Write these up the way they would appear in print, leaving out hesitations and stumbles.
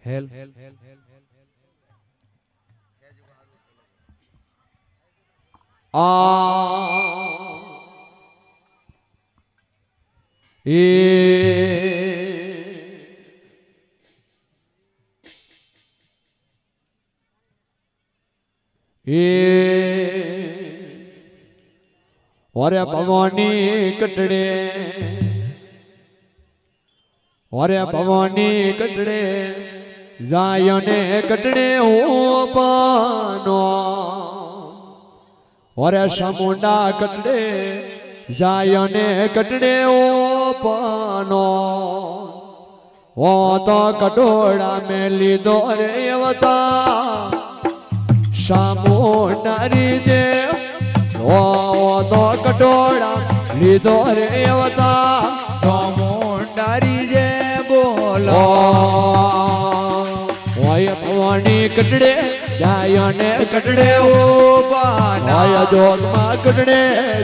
હેલ ઓરે ભવાની કટડે ઓરે ભવાની કટડે જાય ને કટડે ઓપાનો ઓરે સમુંડા કટડે જાય ને કટડે ઓપાનો ઓ તો કટોડા મેં લીધો રે અવતા સામુંડારી દેવ ઓ તો કટોડા લીધો રે અવતા સામુંડારી જે બોલો ઓય ભવાની કટડે જાય ને કટડે ઓ બાના ઓય જોગમાં કટડે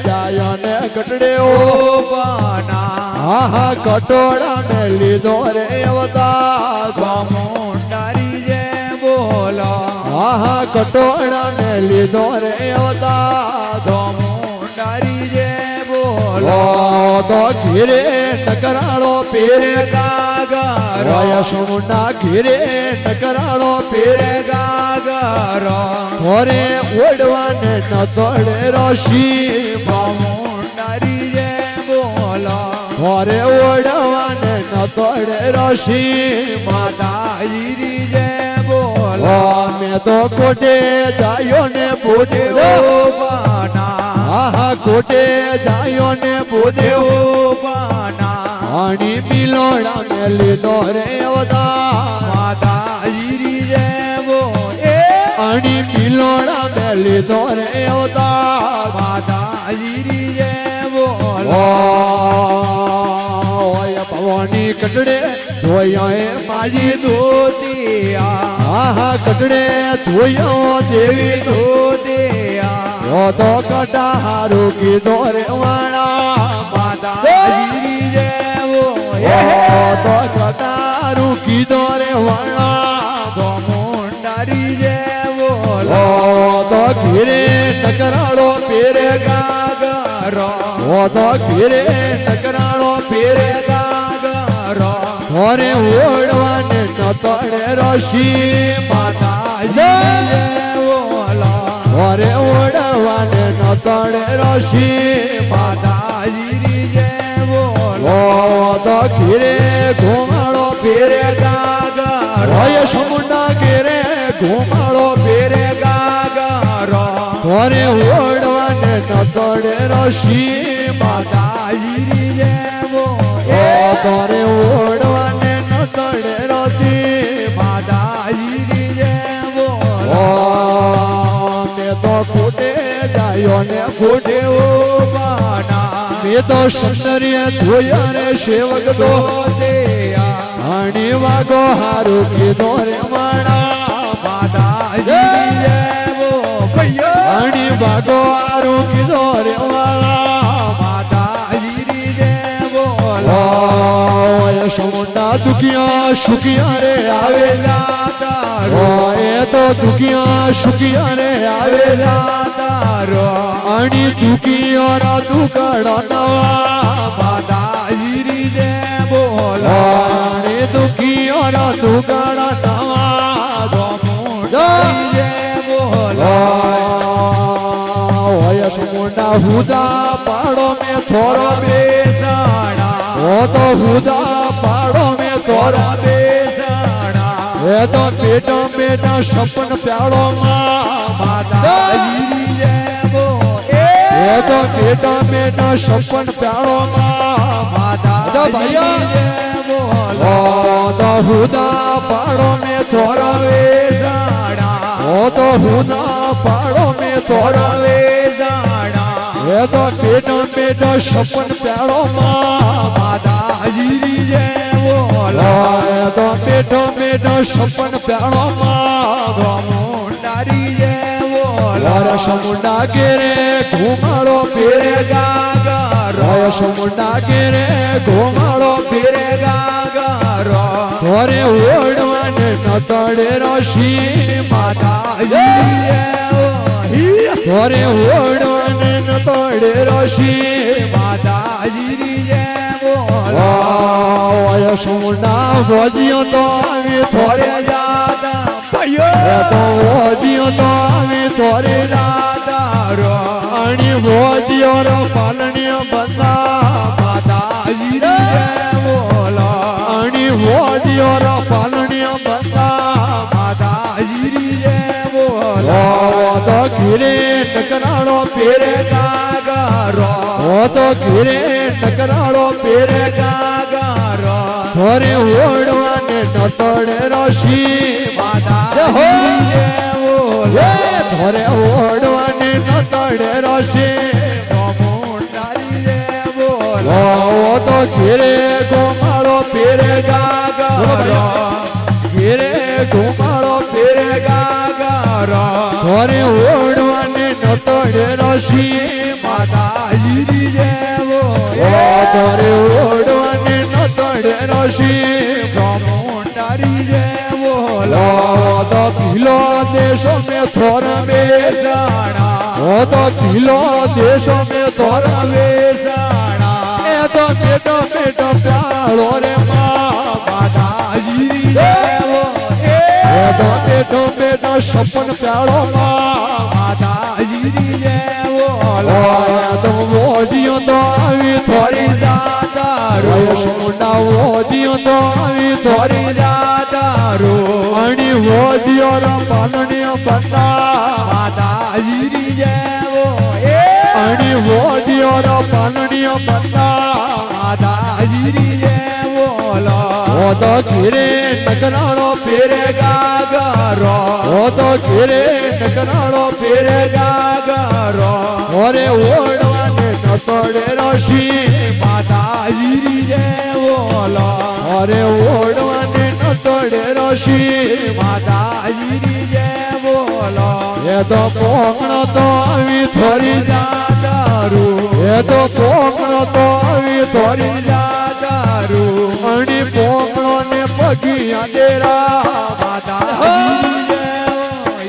જાય ને કટડે ઓ બાના હા કટોડા ને લીધો રે અવતા સામુંડારી જે બોલો હા કટોડા ને લીધો રે અવતા સામુંડારી જે બોલો તો ઘીરે ટકરાળો પેરે ગાગર ઓય સમુંડા ઘીરે ટકરાળો પેરે ગાગર થોરે ઓડવાને ન તોડે રોશી સામુંડારી જે બોલો થોરે ઓડવાને ન તોડે રોશી માતાજીરી જે બોલો મેં તો કોટે જાયો ને પૂજે બાના કોટે જાયો ને પૂજે બાના આણી મિલોડા ને લીધો રે અવતા માતાજીરી જે બોલે આણી મિલોડા ને લીધો રે અવતા માતાજીરી જે બોલો ઓય ભવાની કટડે ધોયા માજી ધોતિયા કટડે ધોયો દેવી ધોતિયા તો કટા હારું કીધો રે વાણા માતાજીરી જે બોલે તો કટારું કીધો રે વાણા સામુંડારી જે બોલો તો ઘીરે ટકરાળો પેરે ગાગર તો ઘીરે ટકરાળો પેરે ગાગર ઘરે ઓળવાને ન તોડે રોશી માતાજીરી જે બોલો ઘરે ઓળવાને ન તોડે રોશી માતાજીરી જે બોલો તો ઘીરે ઘુમાળો પેરે ગાગર હોય સમુંડા ઘેરે ઘુમાળો પેરે ગાગર ઘરે ઓળવાને ન તોડે રોશી માતાજીરી જે બોલે ઘરે ઓળવાને ન તોડે રોશી માતાજીરી જે બોલો મેં તો ફૂટે જાયો ને ફૂટે બાના મેં તો સંસરીએ ધોયા રે સેવક તો ધોતિયા આણી વાગો હારું કીધો રે માણા માતાજીરી જે બોલે આણી વાગો હારું કીધો રે વાળા માતાજીરી જે બોલો ઓય સમુંડા દુખિયા સુખિયા રે આવે જાતારો ઓય તો દુખિયા સુખિયા રે આવે જાતારો આણી દુખિયા દુકાળો નવા માતાજીરી જે બોલો આણી દુખિયા દુકાળો નવા સામુંડારી જે બોલો ઓય સમુંડા હુદા પાડો મેં થોડો બેસાણા ઓ તો હુદા પાડો મેં થોડો બેસાણા એ તો પેટા પેટા સપન પ્યાળો માં માતાજીરી જે બોલે એ તો પેટા પેટા સપન પ્યાળો માં માતાજીરી જે બોલો તો હુદા પાડો મેં થોડો બેસાણા ઓ તો હુદા પાડો મેં થોડો બેસાણા એ તો પેટા પેટા સપન પ્યાળો માં માતાજીરી જે બોલો એ તો પેટા પેટા સપન પ્યાળો માં સામુંડારી જે બોલો સમુંડા ઘેરે ઘુમાડો પેરે ગાગર સમુંડા ઘેરે ઘુમાડો પેરે ગાગર ઘરે ઓળવાને ન તડે રશી માતાજીની જય હો ધોરે ઓડવાને ન તડે રશી માતાજીની જય બોલો યશોના ભોજિયો તો આવી થોરે થોરે દાદા એ ભાઈઓ તો ભોજિયો તો આવી થોરે દાદા રો અણી ભોજિયો રો પાલણીઓ બંધા માતાજીની જય બોલો અણી ભોજિયો રો પાલણીઓ બંધા માતાજીની જય બોલો તો ઘીરે ટકરાળો પેરે ગાગરો તો ઘીરે ટકરાળો પેરે ગાગરો ઘરે ઓડવાને નતડે રશી માતાજીની જય બોલો એ ઘરે ઓડવાને નતડે રશી મોટારી જય બોલો તો ઘીરે ગોમાળો પેરે ગાગરો ઘીરે ગોમાળો પેરે ગાગરો ઘરે ઓડવાને નતડે રશી માતાજીની જય બોલો ઘરે ઓડવાને નતડે રશી મોટારી જય બોલો તો કિલો દેશો મે થોર વેસાણા તો કિલો દેશો મે થોર વેસાણા એ તો બેટો બેટો પ્યાળો રે માં માતાજીની જય બોલો એ તો બેટો બેટો સપન પ્યાળો માં માતાજીની જય બોલો તો મોજીઓ તો આવી થોરી થોરી દાદારો મુંડા મોજીઓ તો આવી થોરી થોરી દાદારો અણી મોજીઓ રો પાલણીઓ બંધા માતાજીની જય બોલો અણી મોજીઓ રો પાલણીઓ બંધા માતાજીની જય બોલો તો ઘીરે નગરાળો પેરે ગાગરો તો ઘીરે નગરાળો પેરે ગાગરો ઘરે ઓડવાને નતડે રશી માતાજીની જય બોલો ઘરે ઓડવાને નતડે રશી માતાજીની જય બોલો એ તો પોકણો તો આવી થોરી દાદારો એ તો પોકણો તો આવી થોરી દાદારો અણી પોકણો ને પગી ડેરા માતાજીની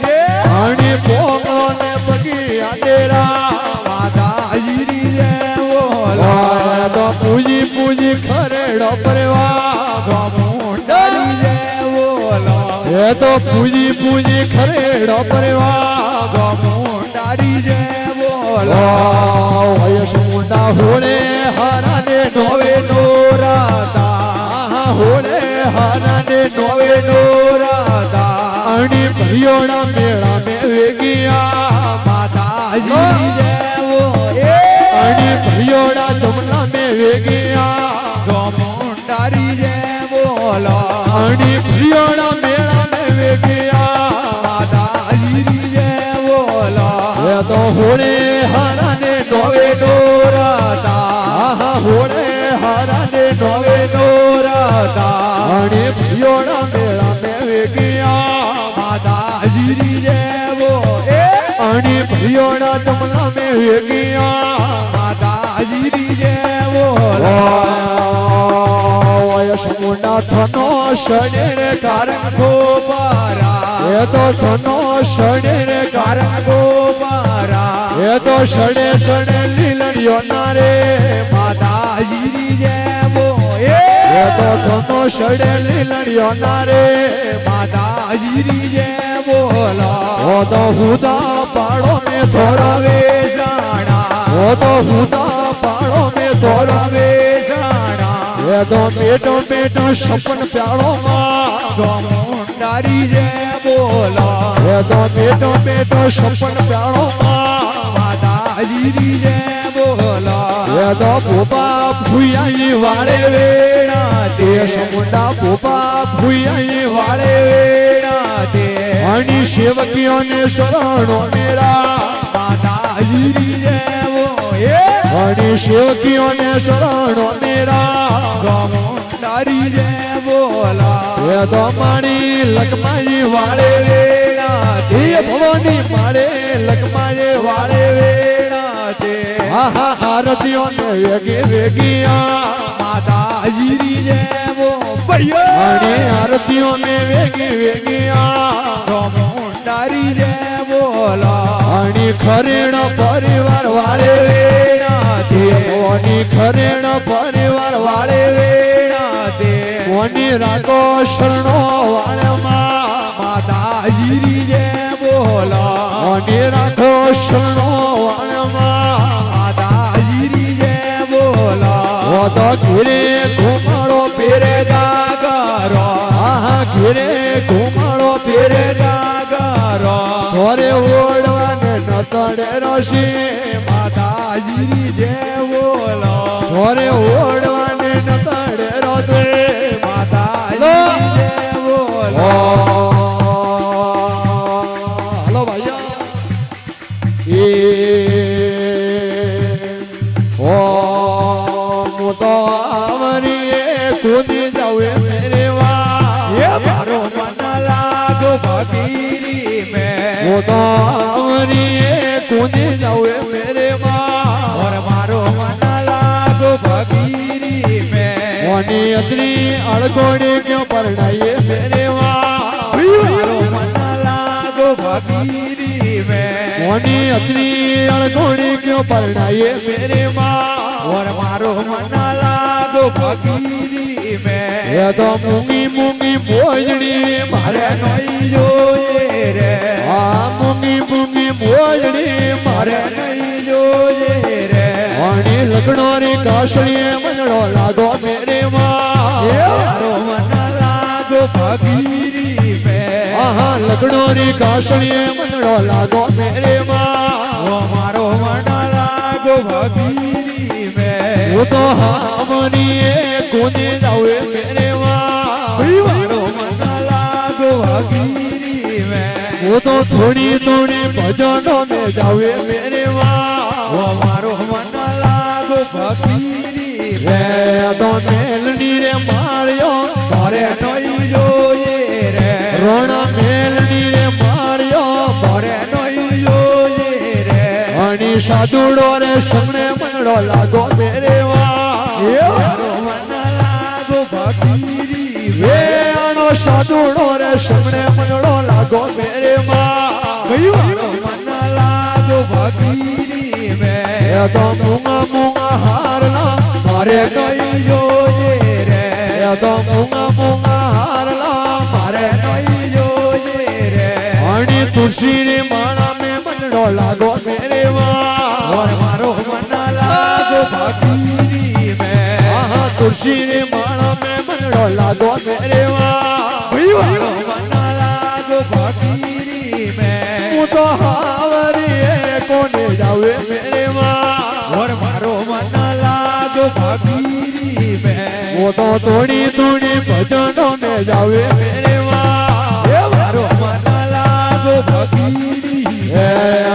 જય અણી પોકણો ને પગી ડેરા માતાજીની જય બોલો તો પૂજી પૂજી ખરેડો પરવા મોટારી જય બોલો એ તો પૂજી પૂજી ખરેડો પરવા મોટારી જય બોલો વયસ મુંડા હોળે હારાને નોવે નોરાતા હોળે હારાને નોવે નોરાતા અણી ભૈયોડા મેળા મે વેગિયા માતાજીની જય બોલો અણી ભૈયોડા જમના મે વેગિયા મોટારી જય બોલો અણી ભૈયોડા મેળા મે વેગિયા માતાજીની જય બોલો એ તો હોળે હારાને નોવે નોરાતા હોળે હારાને નોવે નોરાતા અણી ભૈયોડા મેળા મે વેગિયા માતાજીની જય બોલો અણી ભૈયોડા જમના મે વેગિયા માતાજીની જય બોલો વયસ મુંડા થનો શણે રે કારણ ગોપારા એ તો થનો શણે રે કારણ ગોપારા એ તો શણે શણે લીલડીઓ ના રે માતાજીની જય બોલો એ તો થનો શણે લીલડીઓ ના રે માતાજીની જય બોલો ઓ તો હુદા પાડો મે થોડા વેસાણા ઓ તો હુદા પાડો મે થોડા વેસાણા એ તો પેટો પેટો સપન પ્યાળો માં મોટારી જય બોલો એ તો પેટો પેટો સપન પ્યાળો માં માતાજીની જય બોલો એ તો ભોપા ભૂયાઈ વાળે વેણા તે સમુંડા ભોપા ભૂયાઈ વાળે વેણા તે અણી સેવકીઓને શરણો મેરા માતાજીની જય બોલો અણી સેવકીઓને શરણો મેરા મોટારી જય બોલો એ તો મારી લખમાઈ વાળે વેણા એ ભવાની મારે લખમાઈ વાળે વેણા તે આરતીઓને વેગી વેગિયા માતાજીની જય બોલો અને આરતીઓ મેં વેગી વેગી ચામુંડારી જય બોલો અને ખરેણ પરિવાર વાળે ઓની ખરેણ પરિવાર વાળે ઓની રાખો શરણો વાળમાં માતાજી જય બોલો ઓની રાખો શરણો વાળમાં માતાજી જય બોલો ઓ તો ઘેરે ઘુમાડો પેરે ગાગરો આહા ઘેરે ઘુમાડો પેરે ગાગરો ઘરે ઓળવાને નતડે રસી માતાજી જય બોલો ઘરે ઓળવાને નતડે રસે માતાજી જય બોલો હલો ભાઈ એ ઓ હું તો આવરી કૂદી જાવે મેરે વા મારો મન લાગો ભગીરી મેં હું તો આવરી કૂદી જાવે મેરે વા और मारो मन लागो भगीरी में ઓની અદરી અળગોડે ક્યો પરણાઈએ મેરે વા मारो मन लागो भगीरी में ઓની અદરી અળગોડે ક્યો પરણાઈએ મેરે વા और मारो मन लागो भगीरी में એ તો મૂંગી મૂંગી ભોજડી મારે अरे नहीं जोए रे આ મૂંગી મૂંગી ભોજડી મારે अरे नहीं जोए रे ઓની લગડો રી કાસળીએ મંડળો લાગો મેરે માં मारो मन लागो भगीरी में આહા લગડો રી કાસળીએ મંડળો લાગો મેરે માં वो मारो मन लागो भगीरी में હું તો હામની કૂદી જાવે મેરે માં मारो मन लागो भगीरी में હું તો થોડી થોડી ભજનો ને જાવે મેરે માં वो मारो मन लागो भगीरी રે में તો મેલની રે માળ્યો घरे नहीं जोए रे રણ મેલની રે માળ્યો घरे नहीं जोए रे અણી સાધુડો રે સમને મંડળો લાગો મેરે વા मारो मन लागो भगीरी એ में આનો સાધુડો રે સમને મંડળો લાગો મેરે માં मारो मन लागो भगीरी में એ તો મૂંગા મૂંગા હારલા મારે घरे नहीं जोए रे એ તો મૂંગા મૂંગા હારલા घरे नहीं जोए रे અણી તુલસી રે માણા મે મંડળો લાગો મેરે માં और मारो मन लागो भगीरी में આહા તુલસી રે માણા મે મંડળો લાગો મેરે માં मारो मन लागो भगीरी में હું તો હાવરી કોને જાવે મેરે માં और मारो मन लागो भगीरी में હું તો થોડી થોડી ભજનો ને જાવે મેરે માં मारो मन लागो भगीरी એ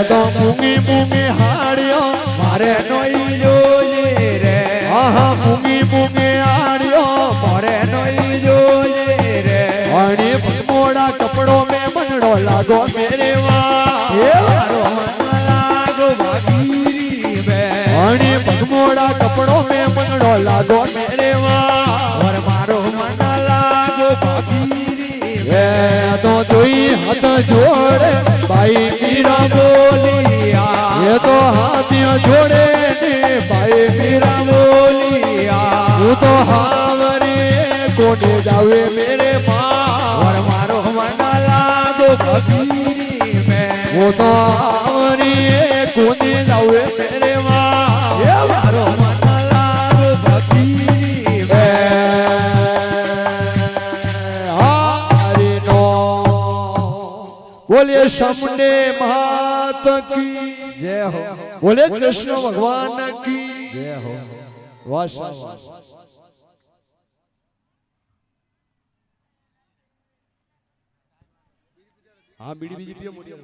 તો મૂંગી મૂંગી હાડ્યો मारे नहीं जोए रे આહા મૂંગી મૂંગી હાડ્યો मारे नहीं जोए रे અણી મોડા કપડો મે મંડળો લાગો મેરે માં मारो मन लागो भगीरी में અણી ભગમોડા કપડો મે મંડળો લાગો મેરે માં और मारो मन लागो भगीरी में એ તો જોઈ હાથ જોડે ભાઈ પીરા बोलिया એ તો હાથિયો જોડે ને ભાઈ પીરા बोलिया હું તો હાવરી કોને જાવે મેરે માં और मारो मन लागो भगीरी में હું તો હાવરી કોને જાવે મેરે માં मारो मन लागो भगीरी में હરિ નો બોલે સામને માત કી जय हो બોલે કૃષ્ણ ભગવાન કી जय हो વાહ હા બીડી બીજી પીઓ મોટી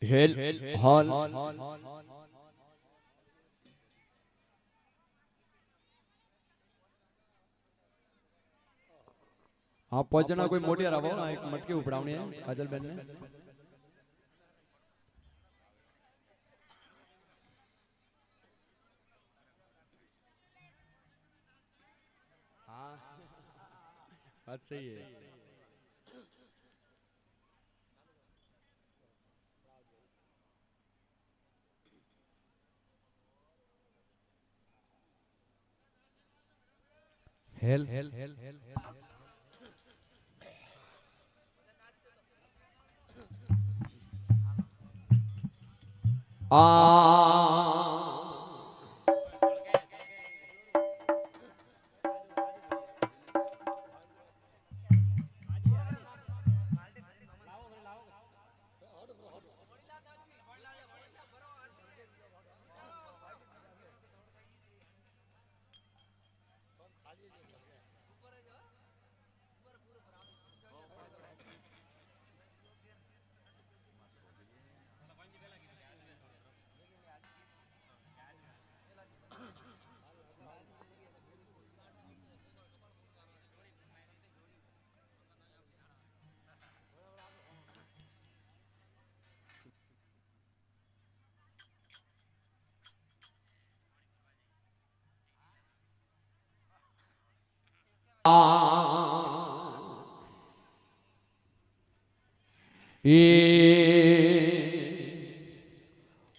હેલ હોલ हाँ 5 जना कोई मोटी रावो ना एक मटकी उपड़ावनी है काजल बहन ने हाँ बात सही है हेल हेल हेल हेल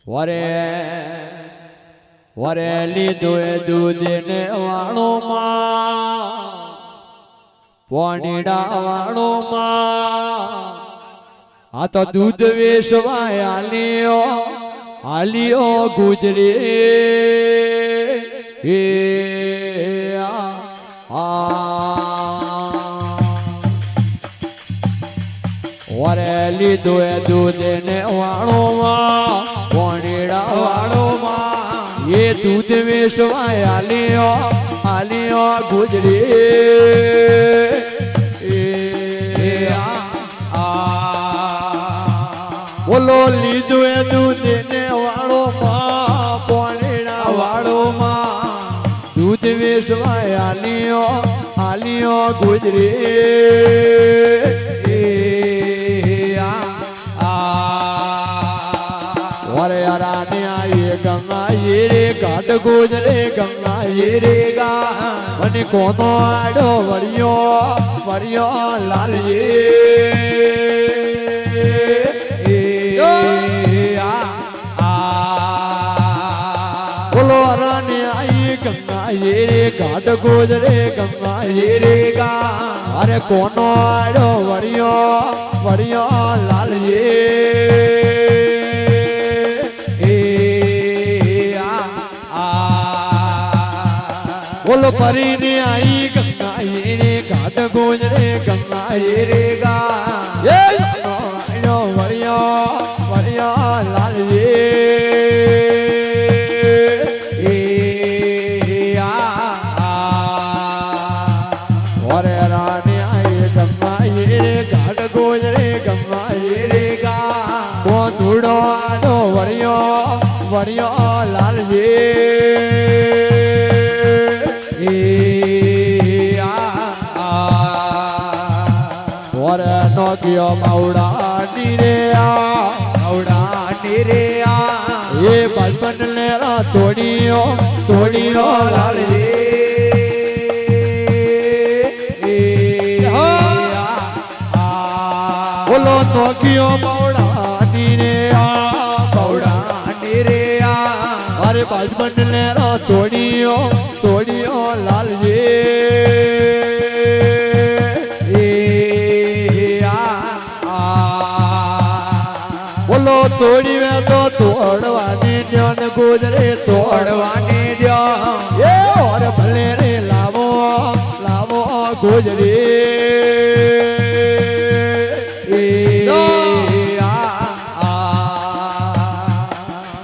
વરે વરેલી દોએ દૂધ ને વાળો માં પોણીડા વાળો માં આ તો દૂધ વેચવાય આલિયો ગુજરી વરેલી દોએ દૂધ ને વાળો માં પોણીડા વાળો માં એ દૂધ વેચવાય આલિયો ગુજરી બોલો લીધો એ દૂધ ને વાળો માં પોણીડા વાળો માં દૂધ વેચવાય આલિયો ગુજરી गंगा ये रे घाट गुजरे गंगा ये रे गा मन कोनो आड़ो वरियो लाल ये बोलो रानी आई गंगा ये रे घाट गुजरे गंगा ये रे गा अरे कोनो आड़ो वरियो लाल ये बोलो परी ने आई गंगा ये रे घाट गुजरे गंगा ये रे गा ये वरियो लाल ये वरे रानी आई गंगा ये रे घाट गुजरे गंगा ये रे गा वो धूड़ो आडो वरियो लाल ये नोकियो मौड़ा नीरे ये बचपन लेरा तोड़ियो लाल बोलो नोकियो मौड़ा नीरे अरे बचपन लेरा तोड़ियो लाल बोलो तोड़ी में तो तोड़वाने दो न गुजरे तोड़वाने दो ये और भले रे लावो गुजरे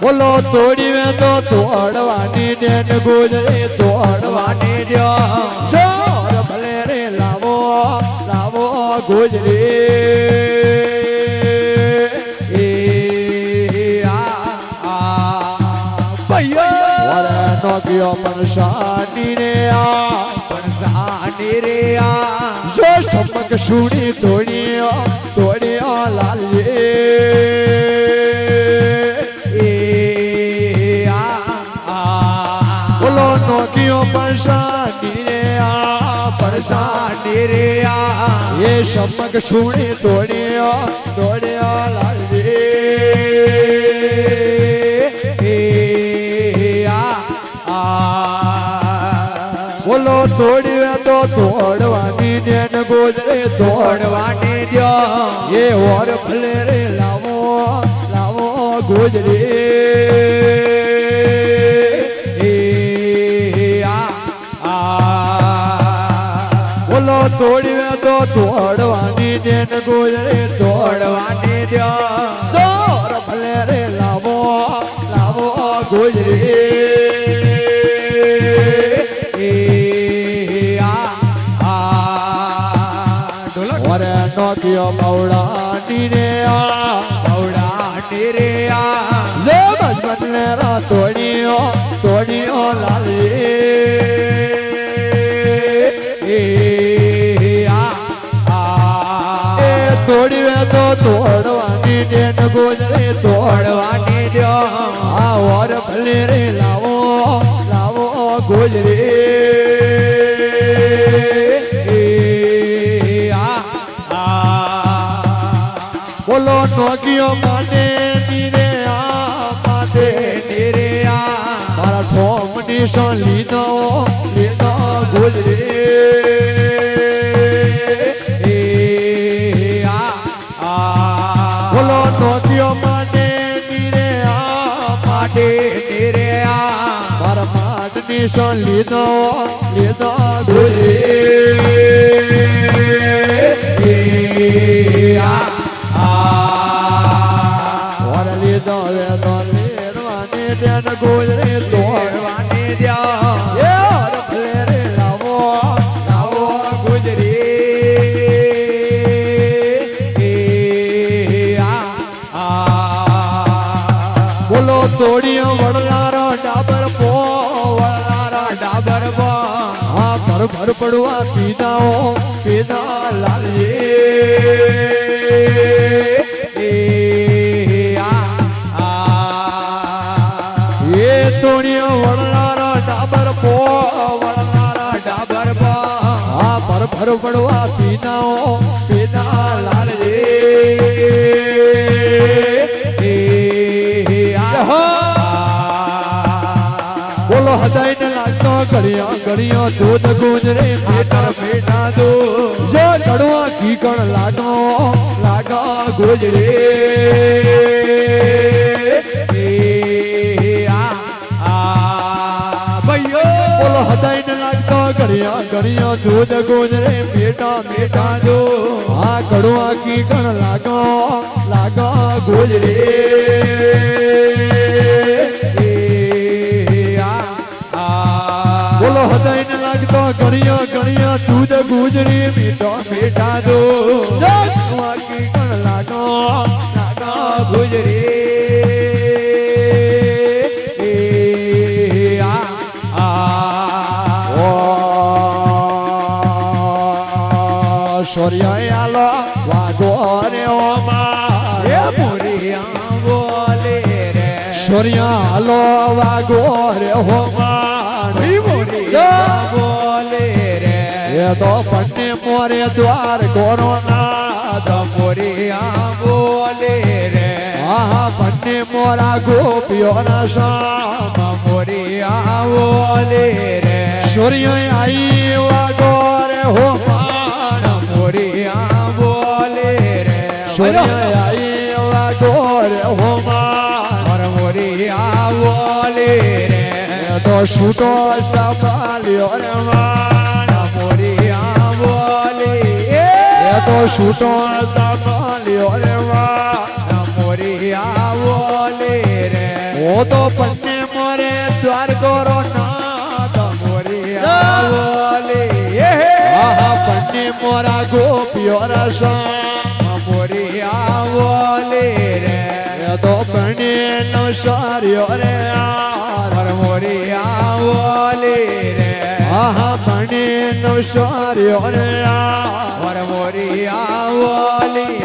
बोलो तोड़ी में तो तोड़वाने दो न गुजरे तोड़वाने दो और भले रे लावो गुजरे નોકીઓ પણ શાની રે પણસાની રે આ જો સમક સુણી તોડ્યો લાલીએ એ આ બોલો નોકીઓ પણ શાની રે પણસાની રે આ એ સમક સુણી તોડ્યો લાલીએ બોલો તોડ્યો તો તોડવાની નેન ગોજરે તોડવાની દો એ ઓર ભલે રે લાવો ગોજરે બોલો તોડ્યો તો તોડવાની નેન ગોજરે તોડવાની દો ઓર ભલે રે લાવો ગોજરે નોકીઓ મવડાની રે મવડાની રે આ લે બજબને રા તોડ્યો લાલી એ તોડ્યો તો તોડવાની ડેન ગોજરે તોડવાની દો આ ઓર ભલે રે લાવો ગોજરે બોલો નોકીઓ માટે નીરે મારા ઠોમ નિશાન લીધો ગોજરે બોલો નોકીઓ માટે નીરે મારા માટ નિશાન લીધો ગોજરે લીધો વેદો લેરવાની ડેન ગોજરે તોડવાની દો એ ઓર ભલે રે લાવો ગુજરી બોલો તોડ્યો વડલારો ડાબર પો હા ભર પડવા પીના લાલીએ તોડ્યો વડલારો ડાબર પો હા ભર પડવા પીના લાલીએ બોલો હદાઈને લાગતો ઘડિયો દૂધ ગુજરે બેટા દો જો કડવા કીકણ લાગો ગુજરે બોલો હદાઈને લાગતો ઘડિયો દૂધ ગુજરે બેટા દો આ કડવા કીકણ લાગો ગુજરે બોલો હદાઈને લાગતો ઘડિયો દૂધ ગુજરી મીઠા દો વાકી કણ લાગો ગુજરી સોરિયાલો વાગો રે ઓમાં મોરિયા બોલે રે સોરિયાલો વાગો રે હોમાં બોલે રે એ તો પન્ને મોરે દ્વાર કોરોના મોરિયા બોલે રે હા પન્ને મોરા ગોપીઓના શામ મોરિયા બોલે રે સૂર્ય આઈ વાગો રે હોમાં મોરિયા બોલે રે સૂર્ય આઈ વાગો રે હોમાં મોરિયા બોલે રે તો છૂટો સંભાળ્યો રે મારા મોરિયા બોલે તો છૂટો સંભાળ્યો રે મારા મોરિયા બોલે રે ઓ તો પન્ને મોરે દ્વાર કરો ના મોરિયા બોલે હા પન્ને મોરા ગોપીઓ રસા મોરિયા બોલે રે તો પન્ને નો સાર્યો રે મોરિયા આહા બને નો સાર્યો રે વર મોરિયા વાલી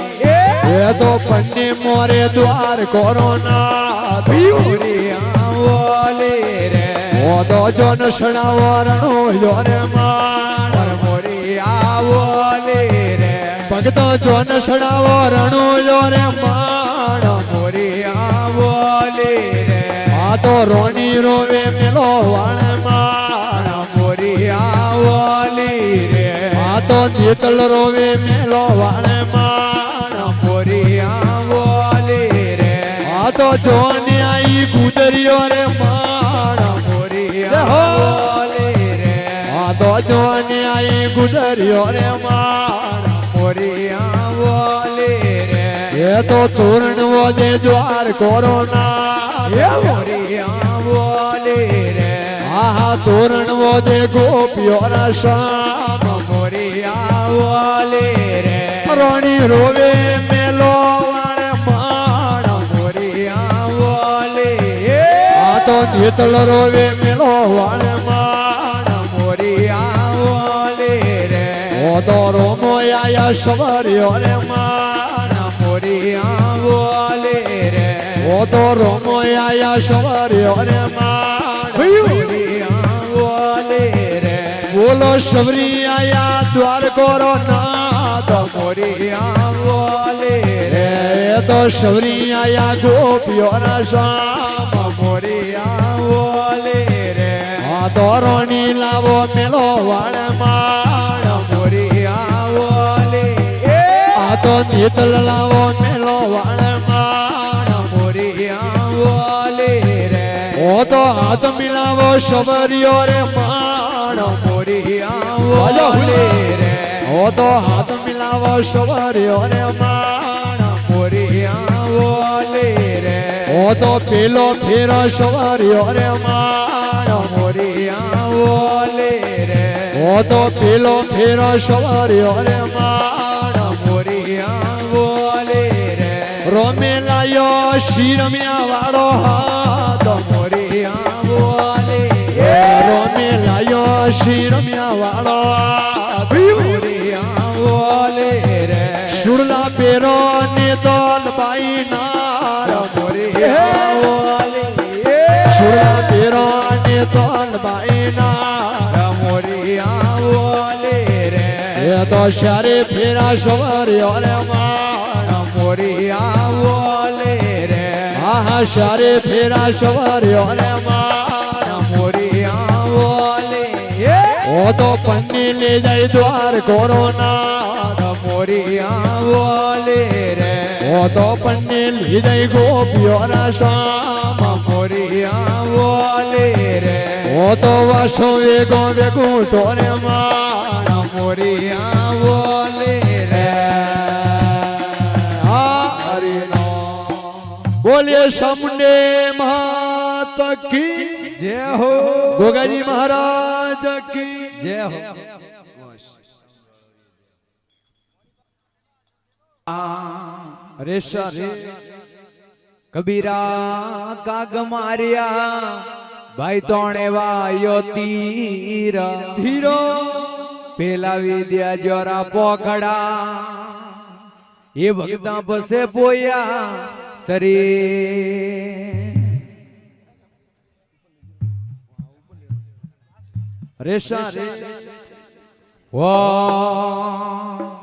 એ તો પન્ને મોરે દ્વાર કોરોના મોરિયા વાલી રે ઓ તો જોન સણાવરણો યોરે માણ વર મોરિયા વાલી રે ભગતો જોન સણાવરણો યોરે માણ મોરિયા વાલી રે આ તો રોણી રોવે મેલો વાણ માણ મોરિયા વાલી રે આ તો જીતલ રોવે મેલો વાણ માણ મોરિયા વાલી રે આ તો જોને આઈ ગુદરિયો રે માણ મોરિયા વાલી રે આ તો જોને આઈ ગુદરિયો રે માણ મોરિયા વાલી રે એ તો તોરણ વધે દ્વાર કોરોના મોરિયા વાલી રે આહા તોરણ વધે ગોપીઓ ના શામ મોરિયા વાલી રે રોણી રોવે મેલો વાણે માણ મોરિયા વાલી આ તો જીતલ રોવે મેલો વાણે માણ મોરિયા વાલી રે ઓ તો રોમો આયા સવાર્યો રે માણ મોરિયા વાલી રે ઓ તો રોમો આયા સવાર્યો રે માણ મોરિયા વાલી રે બોલો સવરી આયા દ્વાર કોરોના તો મોરિયા વાલી રે એ તો સવરી આયા ગોપીઓ ના શામ મોરિયા વાલી રે આ તો રોણી લાવો મેલો વાણ માણ મોરિયા વાલી આ તો નીતલ લાવો મેલો વાણ માણ મોરિયા વાલી રે ઓ તો હાથ મિલાવો સવર્યો રે માણ મોરિયા વાલી રે ઓ તો હાથ મિલાવો સવર્યો રે માણ મોરિયા વાલી રે ઓ તો પેલો ફેરો સવર્યો રે માણ મોરિયા વાલી રે ઓ તો પેલો ફેરો સવર્યો રે માણ મોરિયા વાલી રે રોમે લાયો શિરમ્યા વાળો હાથ મોરિયા વાલી રોમે લાયો શિરમ્યા વાળો હાથ મોરિયા વાલી રે સુરલા પેરો ને તોલ બાઈ નાર મોરિયા વાલી સુરલા પેરો ને તોલ બાઈ નાર મોરિયા વાલી રે એ તો શારે ફેરા સવાર્યો રે માણ મોરિયા વાલી રે આહા શારે ફેરા સવાર્યો રે માણ મોરિયા વાલી ઓ તો પન્ની લે જાય દ્વાર કોરોના મોરિયા વાલી રે ઓ તો પન્ની લે જાય ગોપીઓ ના શામ મોરિયા વાલી રે ઓ તો વાસો વેગો વેગું ટોરે માણ મોરિયા વાલી રે હરિનો બોલીએ સામુંડે માત કી જય હો ગોગાજી મહારાજ કી જય હો રેશા રે કબીરા કાગ માર્યા ભાઈ તોણે વાયો તીર ધીરો પેલા વિદ્યા જોરા પોખડા એ ભક્તા પસે પોયા શરીર રેશા રે વાહ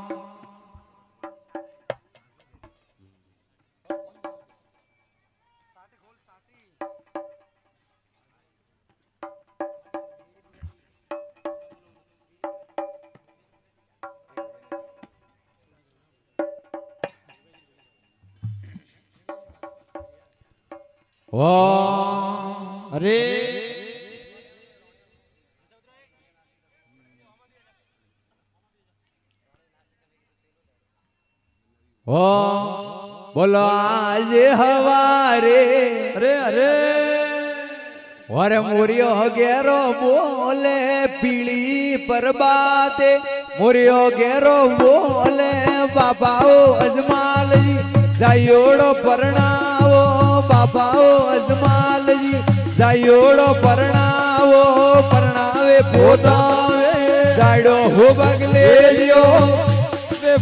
વાહ અરે બોલો આજે હવારે અરે અરે વર મોરિયો ઘેરો બોલે પીળી પરબાતે મોરિયો ઘેરો બોલે બાબાઓ અજમાલજી જાયોડો પરણાવો બાબાઓ અજમાલજી જાયોડો પરણાવો પરણાવે પોતાવે જાડો હો બગલે લ્યો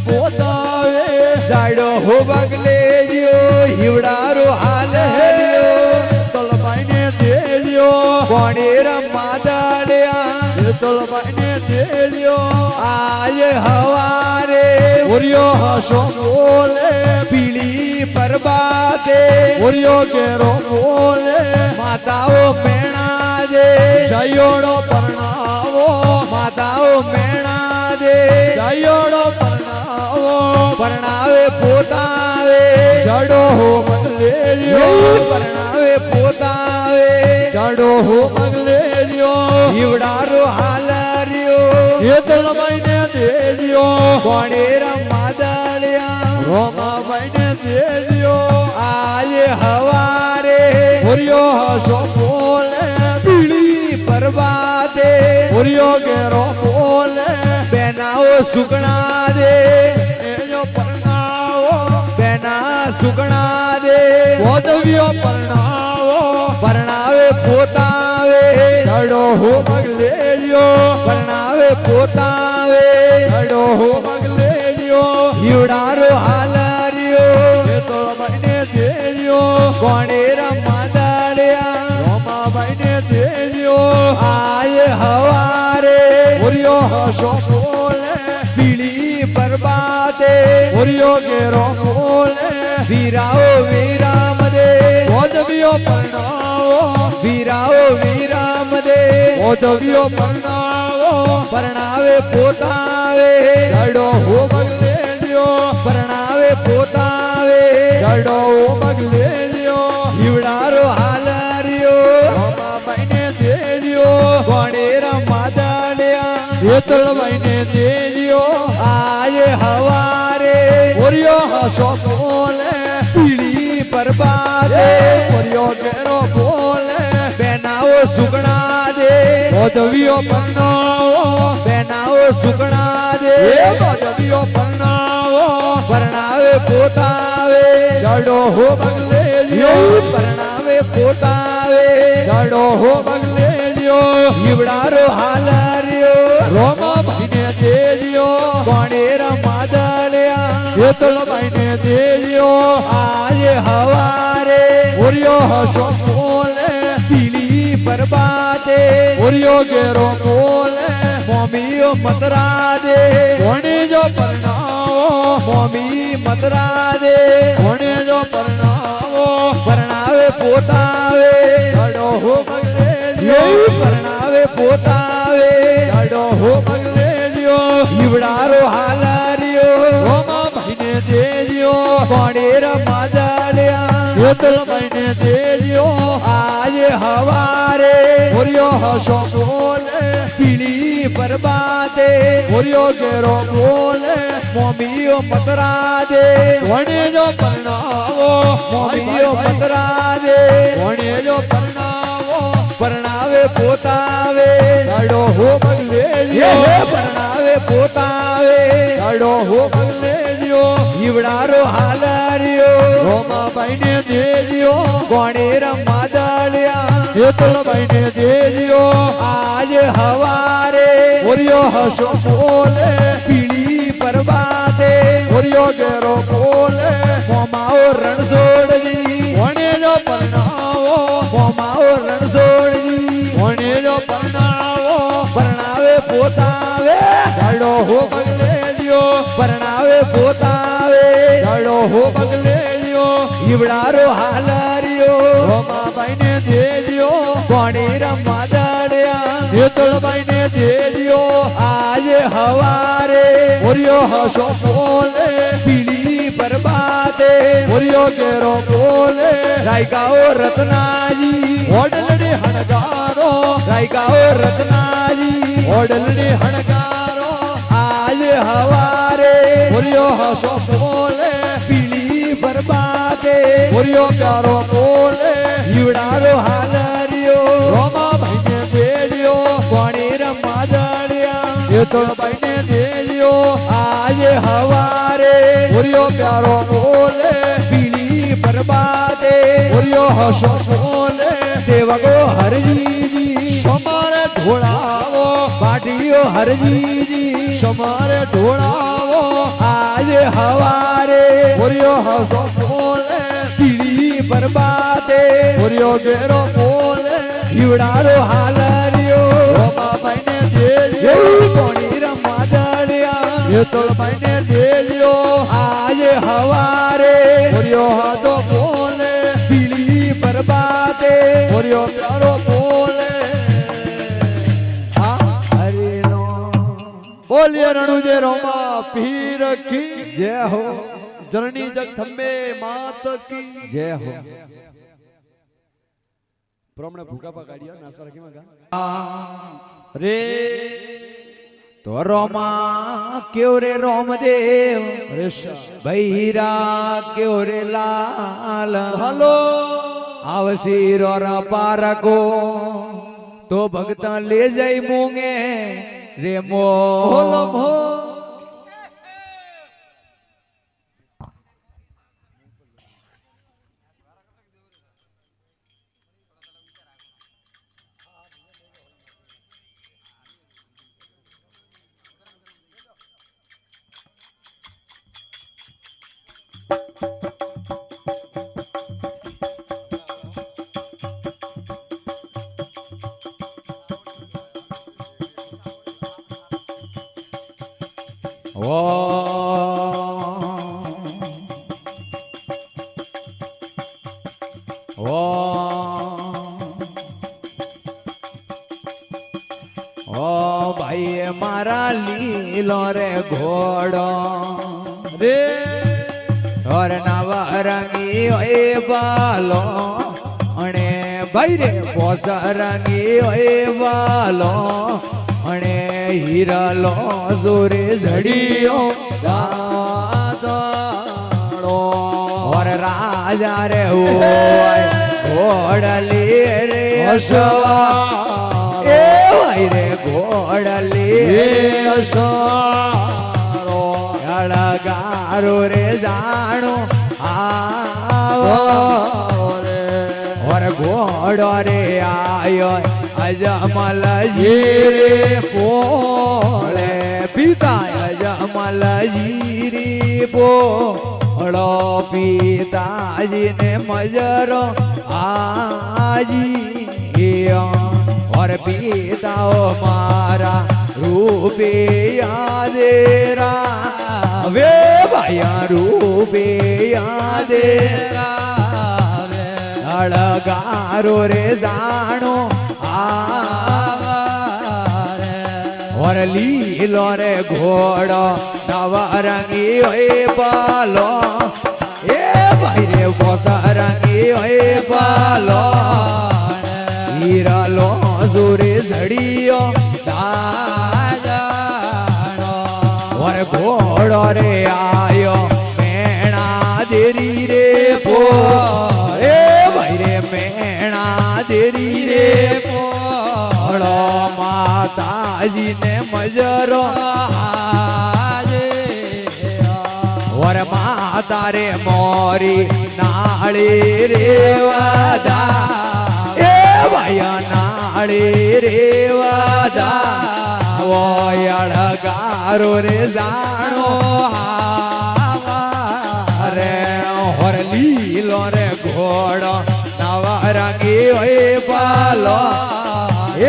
પોતાવે જાડો હો બગલે લ્યો હિવડારો હાલ લ્યો તલબાઈને દેજો કોણે રમવા દાડ્યા તલબાઈને દેજો આજ હવારે ઓરિયો હસો બોલે પીળી પરબાતે ઓરિયો કેરો બોલે માતાઓ મેણા દે જયોડો પરણાવો માતાઓ મેણા દે જયોડો પરણાવો પરણાવે પોતાવે જડો હો મગલેરિયો પરણાવે પોતાવે જડો હો મગલેરિયો હિવડારો હાલર્યો એ તલબાઈને દેજો કોણે રમવા દાડ્યા રોમાબાઈને દેજો આજે હવારે ઓરિયો હસો બોલે પીળી પરબાતે ઓરિયો કેરો બોલે બેનાઓ સુગણા દે એજો પરણાવો બેના સુગણા દે ગોદવ્યો પરણાવો પરણાવે પોતાવે જડો હો મગલેરિયો પરણાવે પોતાવે જડો હો મગલેરિયો હિવડારો હાલર્યો એ તલબાઈને દેજો કોણે રમવા દાડ્યા રોમાબાઈને દેજો આજ હવારે ઓરિયો હસો બોલે પીળી પરબાતે ઓરિયો કેરો બોલે વીરાઓ વિરામ દે ગોદવ્યો પરણાવો વીરાઓ વિરામ દે ગોદવ્યો પરણાવો પરણાવે પોતાવે જડો હો મગલેરિયો પરણાવે પોતાવે જડો હો મગલેરિયો હિવડારો હાલર્યો રોમાબાઈને દેજો કોણે રમવા દાડ્યા એ તલબાઈને દેજો આજ હવારે ઓરિયો હસો બોલે પીળી પરબાતે ઓરિયો કેરો બોલે બેનાઓ સુગણા દે ગોદવ્યો પરણાવો બેનાઓ સુગણા દે એ ગોદવ્યો પરણાવો પરણાવે પોતાવે જડો હો મગલેરિયો પરણાવે પોતાવે જડો હો મગલેરિયો હિવડારો હાલર્યો રોમાબાઈને દેજો કોણે રમવા દાડ્યા એ તલબાઈને દેજો આજ હવારે ઓરિયો હસો બોલે પીળી પરબાતે ઓરિયો કેરો બોલે મોમીઓ મતરા દે કોણે જો પરણાવો મોમી મતરા દે કોણે જો પરણાવો પરણાવે પોતાવે જડો હો મગલેરિયો પરણાવે પોતાવે જડો હો મગલેરિયો હિવડારો હાલર્યો રોમાબાઈને દેજો કોણે રમવા દાડ્યા એ તલબાઈને દેજો આજ હવારે ઓરિયો હસો બોલે પીળી પરબાતે ઓરિયો કેરો બોલે મોમીઓ મતરા દે કોણે જો પરણાવો મોમીઓ મતરા દે કોણે જો પરણાવો પરણાવે પોતાવે જડો હો મગલેરિયો પરણાવે પોતાવે જડો હો મગલેરિયો હિવડારો હાલર્યો રોમાબાઈને દેજો કોણે રમવા દાડ્યા એ તલબાઈને દેજો આજ હવારે ઓરિયો હસો બોલે પીળી પરબાતે ઓરિયો કેરો બોલે મોમાઓ રણછોડજી કોણે જો પરણાવો મોમાઓ રણછોડજી કોણે જો પરણાવો પરણાવે પોતાવે જડો હો મગલેરિયો પરણાવે પોતાવે જડો હો મગલેરિયો હિવડારો હાલર્યો રોમાબાઈને દેજો કોણે રમવા દાડ્યા એ તલબાઈને દેજો આજ હવારે ઓરિયો હસો બોલે પીળી પરબાતે ઓરિયો કેરો બોલે રાયકાઓ રત્નાજી ઓડલડી હણગારો રાયકાઓ રત્નાજી ઓડલડી હણગારો આજ હવારે ઓરિયો હસો બોલે પીળી પરબાતે ઓરિયો પ્યારો બોલે હિવડારો હાલર્યો રોમાબાઈને દેજો કોણે રમવા દાડ્યા એ તલબાઈને દેજો આજ હવારે ઓરિયો પ્યારો બોલે પીળી પરબાતે ઓરિયો હસો બોલે સેવકો હરજીજી સમારે ઢોળાવો પાટીઓ હરજીજી સમારે ઢોળાવો આજે હવારે ઓરિયો હસો બોલે પીળી બરબાદે ઓરિયો ઘેરો બોલે હિવડારો હાલરિયો રોમા ભાઈને દેજો એવું કોણી રમવા દળ્યા એ તોળ ભાઈને દેજો આજે હવારે ઓરિયો હાથો બોલે પીળી બરબાદે ઓરિયો પ્યારો બોલે હરિનો બોલિए રણુજે રોમા પીર કી જય હો જરણી જગથંબે માત કી જય હો પ્રમણે ભૂકા પકાડ્યા નાસા રાખીમાં ગા રે તો રોમા ક્યો રે રોમદેવ રેશા બૈરા ક્યો રે લાલ હાલો આવસી રોરા પારકો તો ભગત લે જઈ મૂંગે રે બોલો મો ભો ઓ ભાઈ મારા લીલો રે ઘોડો રે ઓર નવા રંગી ઓય બાલો અને ભાઈ રે પોસ રંગી ઓય બાલો અને હીરાલો જોરે જડિયો દાદડો ઓર રાજા રે ઓય ઘોડલી રે અશવા એ ભાઈ રે ઘોડલી અસારો અળગારો રે જાણો આવો રે ઓર ઘોડો રે આયો અજમલ રે પોળે પિતા અજમલ જીરી પોળો પિતાજીને મજરો આજી और पीताओ मारा रूपे यादेरा वे भाया रूपे यादेरा अड़गारो रे जानो और लीलो रे घोड़ो नवरंगी ओए बालो ए भाई रे बोसरंगी ओए बालो हीरालो जोरे झड़ियो दाजानो और घोड़ो रे आयो मेणा देरी रे पो ए भाई रे मेणा देरी रे पोड़ो माताजी ने मजरो और माता रे मोरी नाली रे वादा भाया नाड़ी रे वादा वो अड़गारो रे जानो रे और लीलो रे घोड़ो नवरंगी ओए पालो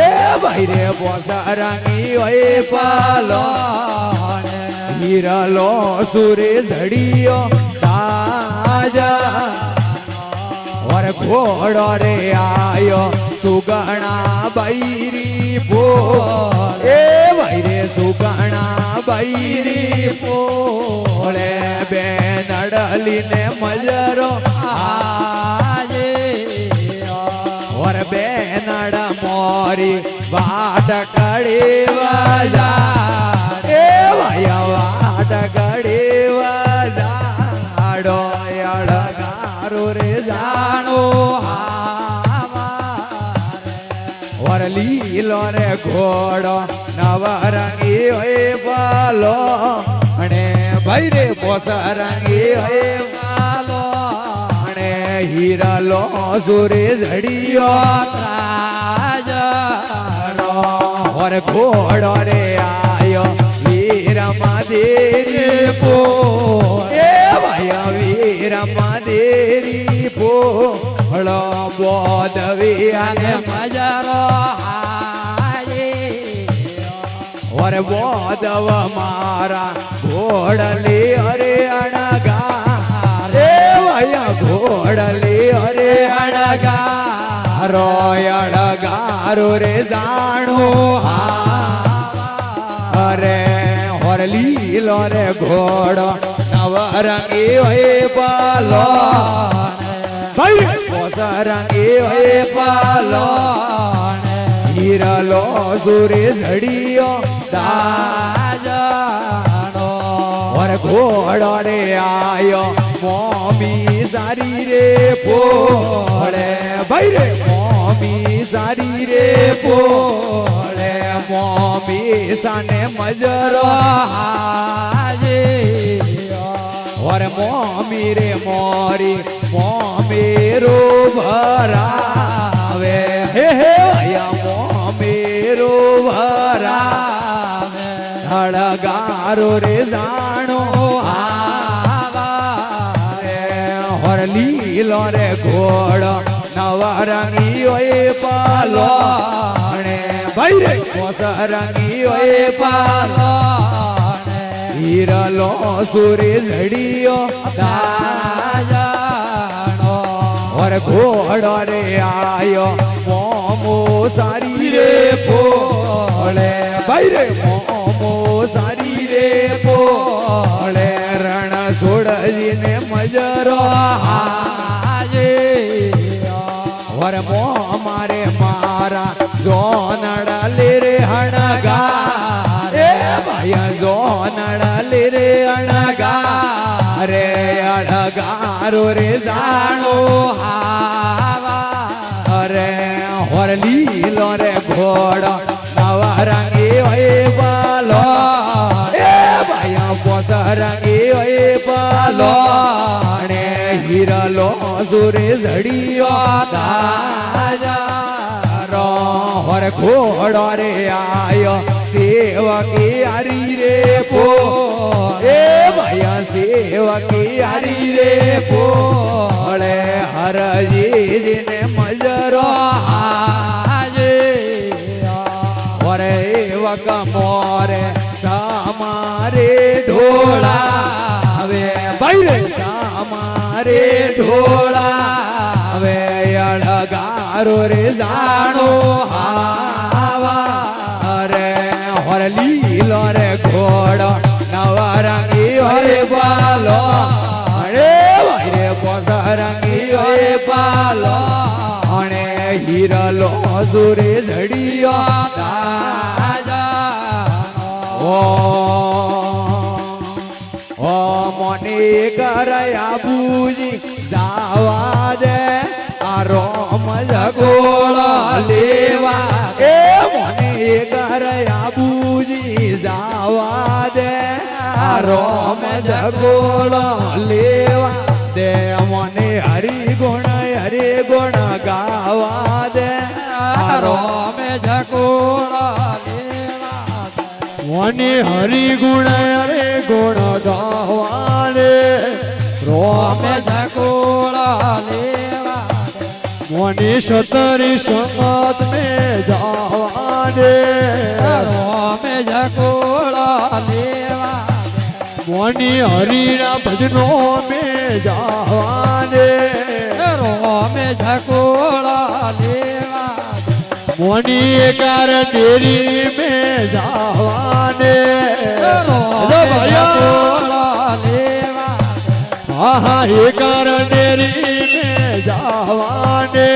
ए भाई रे बोसरंगी ओए पालो हीरालो सुरे झड़ियो ताजा और घोड़ो रे आयो सुगणा बैरी पो ए भाई रे सुगणा बैरी पोले बेनडली ने मजरो आजे और बेनड मोरी बाट कड़े वाजा ए भाया बाट कड़े वाजा आड़ो अड़गारो रे जानो और लीलो रे घोड़ो नवरंगी ओए बालो अने भाई रे पोसरंगी ओए बालो अने हीरालो जोरे झड़ियो राजा और घोड़ो रे आयो वीर मादेरी पोळ ए भया वीर मादेरी पोळ बोधवियाने મજરો और बोधव मारा घोड़ली अरे अणगा रे भया घोड़ली अरे अणगा अड़गारो रे जानो अरे और लीलो रे घोड़ो नवरंगी होए पालो रंगी होए पालो हीरलो सूर्य झड़ियो દાજણો और घोड़ो रे आयो मोमी सारी रे पोळे भाई रे मोमी सारी रे पोळे मोमी साने मजरो હાજે और मोमी रे मोरी मोमेरो भरावे हे हे भैया मोमेरो भरावे हड़गारो रे जानो आवे और लीलो रे घोड़ो नवरंगी ओए पालो भाई रे मोसरंगी ओए पालो हीरलो सूर्य झड़ियो દાજણો और घोड़ो रे आयो मोमो सारी रे पोळे भाई रे मोमो सारी रे पोळे रण छोड़जी ने मजरो હાજે और मो मारे मारा जोनड़ा ले रे हणगा रे भैया जोनड़ा ले रे हणगा रे अड़गारो रे जानो अरे और लीलो रे घोड़ो नवरंगी होए पालो ए भैया पोसरंगी होए पालो ने हीरलो सूर्य झड़ियो दाजरो और घोड़ो रे आयो सेवकी हरी रे पोळे भैया सेवकी हरी रे पोळे हरजी जिने मजरो હાજે और एवक मोरे सामारे ढोला वे भाई रे सामारे ढोला वे अड़गारो रे जानो हावा अरे और लीलो रे घोड़ो नवरंगी होए पालो अरे भाई रे पोसरंगी होए पालो अने हीरलो सूर्य झड़ियो દાજણો ओ मोनी करया बूजी जावा दे आ रोम जगोळा लेवा ए मोनी करया बूजी जावा दे आ रोम जगोळा लेवा दे मोनी हरि गुण गावा दे आ रोम રોમે ઝકોડા લેવા मोनी हरि गुण अरे गुण गावाने રોમે ઝકોડા લેવા मोनी सतरी संगत में जावाने રોમે ઝકોડા લેવા मोनी हरि ना भजनों में जावाने રોમે ઝકોડા લેવા मोनी एकार डेरी में जावाने રોમે ઝકોડા લેવા हाँ एकार डेरी में जावाने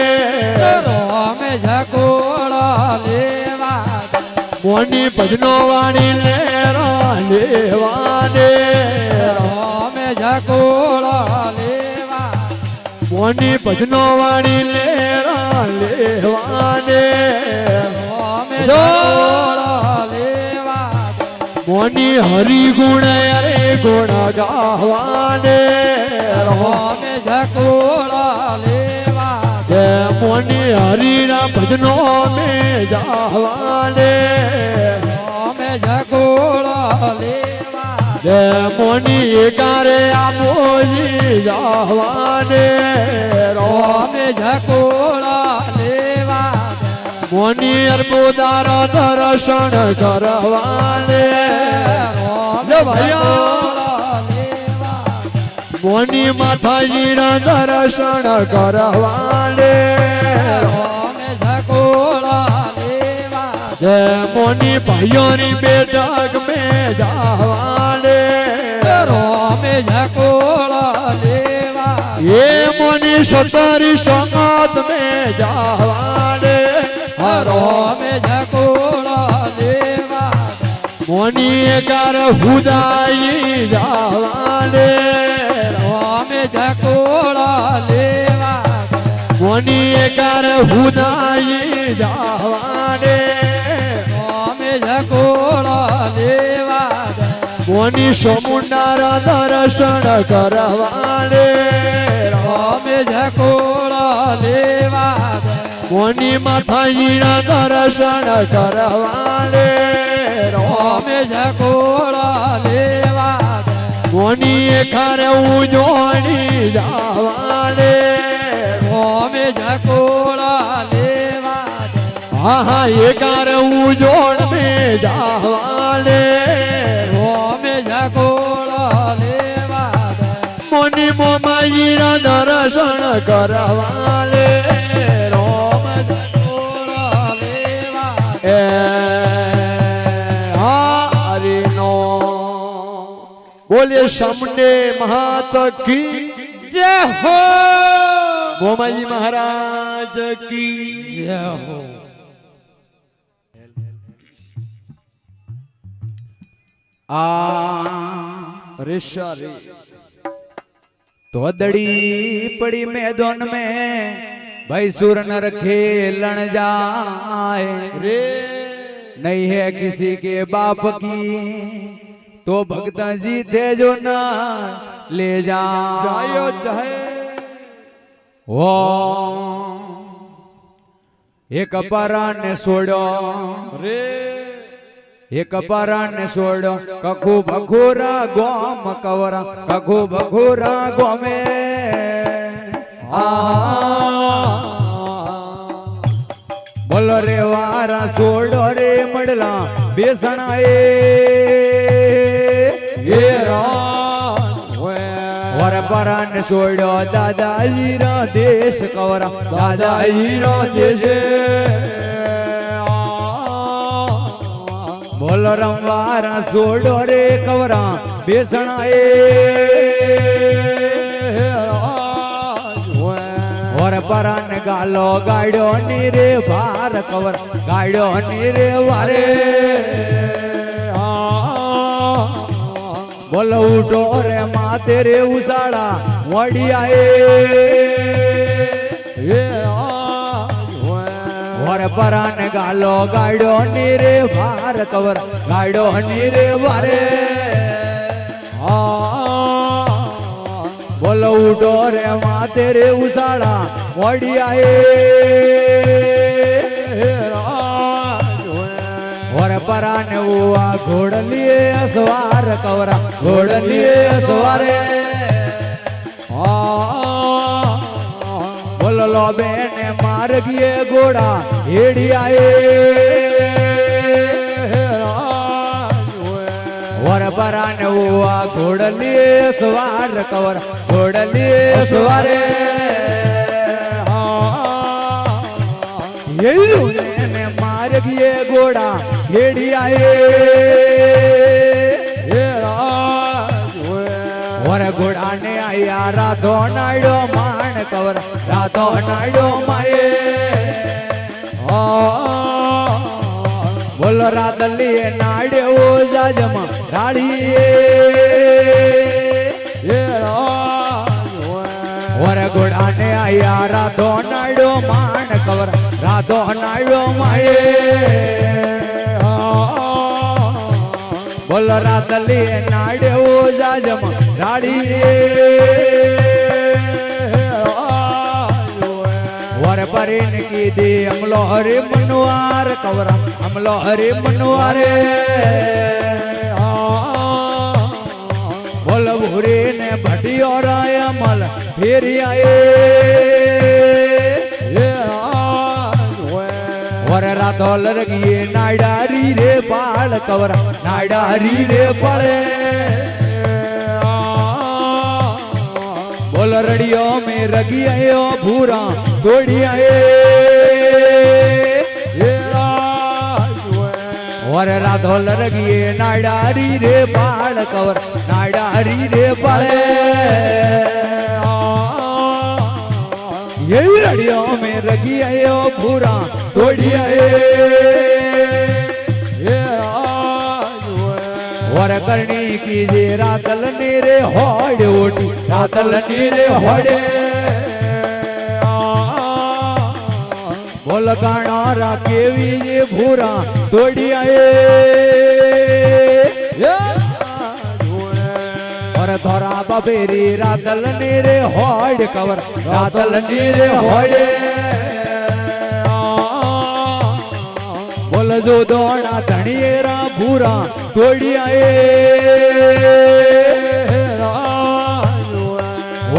રોમે ઝકોડા લેવા मोनी भजनो वाणी लेवाने રોમે ઝકોડા લેવા मोनी भजनो वाणी लेवाने રોમે ઝકોડા લેવા मोनी हरि गुण अरे गुण गावाने રોમે ઝકોડા લેવા मोनी મોની હરિના ભજનો મેં જાવાને અમે જગોળા લેવા દે મોની એકારે આમોજી જાવાને અમે જગોળા લેવા મોની અર્બુદાર દર્શન કરવાને જય ભૈયા મોની માતાજીના દર્શન કરવાને અમે જગોળા લેવા જય મોની ભાઈઓની બેઠક મેં જાવાને અમે જગોળા લેવા એ મોની સતારી સંગાત મેં જાવાને અમે જગોળા લેવા મોની કાર હુદાઈ જાવાને અમે જગોળા લેવા મોની કાર હુદાઈ જાવાને અમે જગોળા લેવા મોની સમુંડારા દર્શન કરવાને અમે જગોળા લેવા મોની માતાજીના દર્શન કરવાને અમે જગોળા લેવા મોની ખારે ઉજોણી જાવાને અમે જગોળા લેવા હા એકાર ઉજોણ મેં જાવાને અમે જગોળા લેવા મોની મોમાજીના દર્શન કરવાને રોમ જગોળા લેવા એ હરિનો બોલે સામને મહાત કી જય હો મોમાજી મહારાજ કી જય હો રેશા રે तो दड़ी पड़ी मैदान में भाई सुर नर खेलन जाए रे नहीं है किसी के बाप की तो भक्त जी थे जो ना ले जायो जाए जाए वो एक परान ने छोड़ो रे एक परान ने छोड़ो कखू बखूरा गोम कवरा कखू बखूरा गोमे बोलो रे वारा छोड़ो रे मडला बेसना ये रान वर परान छोड़ो दादाजी रा देश कवरा दादाजी रा देश बोलो रंवारा छोड़ो रे कवरा बेसना और परान गालो गाड़ो नीरे भार कवर गाड़ो नीरे वारे बोलो उठो रे माते रे उसाड़ा वड़ी आए और परान गालो गाड़ो नीरे भार कवर गाड़ो नीरे वारे बोलो उठो रे माते रे उसाड़ा वड़ी आए और परान हुआ घोड़ लिए सवार कवरा घोड़ लिए सवारे बोलो लो बेने मार गए घोड़ा हेड़ी आए और परान हुआ घोड़ लिए सवार कवर घोड़ लिए सवारे ये मार गए घोड़ा हेड़ी आए और घोड़ा ने आया राधो नाड़ो मान कवर राधो नाड़ो माए बोलो राधली नाड़े ओ जाजमा राड़िए और घोड़ा ने आया राधो नाड़ो मान कवर राधो नाड़ो माए बोलो राधली नाड़े ओ जाजमा राड़िए और पर परेन की दे अमलो हरे मनवार कवरा अमलो हरे मनवारे बोल भूरे ने भटियो राय अमल फिर आए वर राधोल रगिए नाडारी रे बाल कवरा नाडारी रे पड़े बोल रड़ियों में रगी आयो भूरा तोड़ी आए और राधोल रगिए नाडारी रे बाल कवर नाडारी रे पड़े यही रड़ियों में रगी आयो भूरा तोड़ी आए और करनी कीजिए रातल नीरे होड़े ओटी रातल नीरे होड़े बोल गाना राके ये भूरा तोड़ी आए और धोरा बबेरी रातल नीरे होड़े कवर रातल नीरे होड़े बोल जो दोड़ा धनिएरा भूरा तोड़ी आए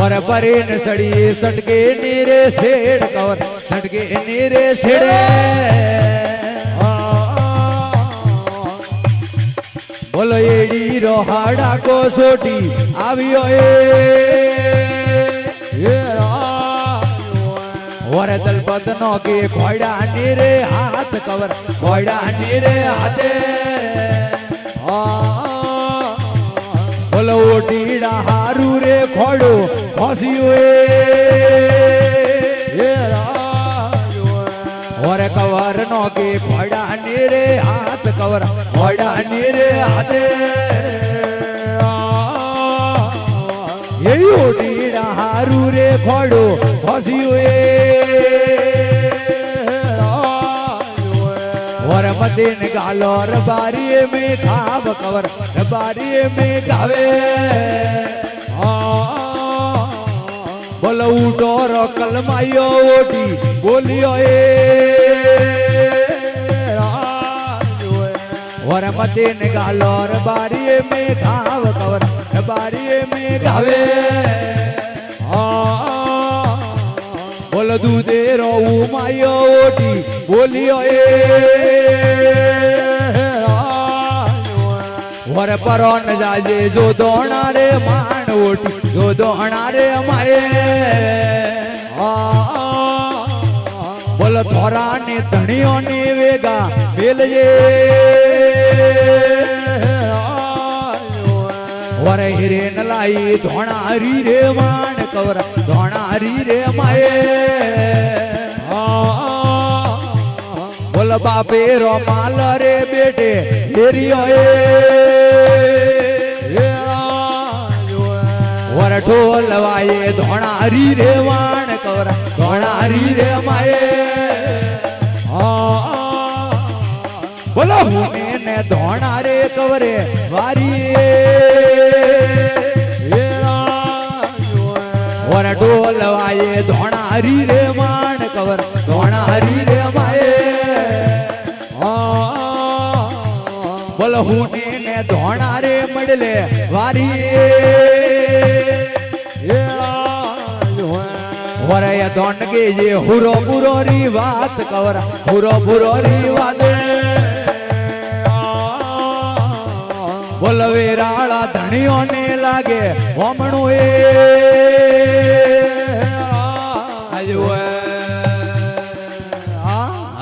और परेन सड़ी सटके नीरे सेड़ कवर सटके नीरे सेड़े बोलो एडी रोहाड़ा को सोटी आवियो और दलपतनो के घोड़ा नीरे हाथ कवर घोड़ा नीरे हाथे बोलो ओटीड़ा हारू रे खोड़ो फंसी हुए और कवर नो के घोड़ा नीरे हाथ कवर घोड़ा नीरे हाथे यही ओटीड़ा हारू रे खोड़ो फंसी हुए और मदे निकालो रबारी में खाब कवर रबारी में गावे बोलो उठो रो कलमाइयो ओटी बोलियो और मदे निकालो रबारी में खाब कवर रबारी में गावे बोलो दूधे रो उमाइयो ओटी बोलियो और परोन जाजे जो दोना रे मान ओटी जो दोना रे माए बोलो थोरा ने धनियों ने वेगा मिल जे और हिरेन लाई धोना हरी रे मान कवर धोना हरी रे माए बोल बापे रो माल रे बेटे हेरियो और ढोल वाये धोना हरी रे मान कवर धोना हरी रे माए बोलो हुने ने धोना रे कवरे वारी और ढोल वाये धोना हरी रे मान कवर धोना हरी रे माए बोल हुने ने धोना रे मडले वारी और ये दोन के ये हुरो बुरो री बात कवर हुरो बुरो री बात बोल वेराला धनियों ने लागे होमणो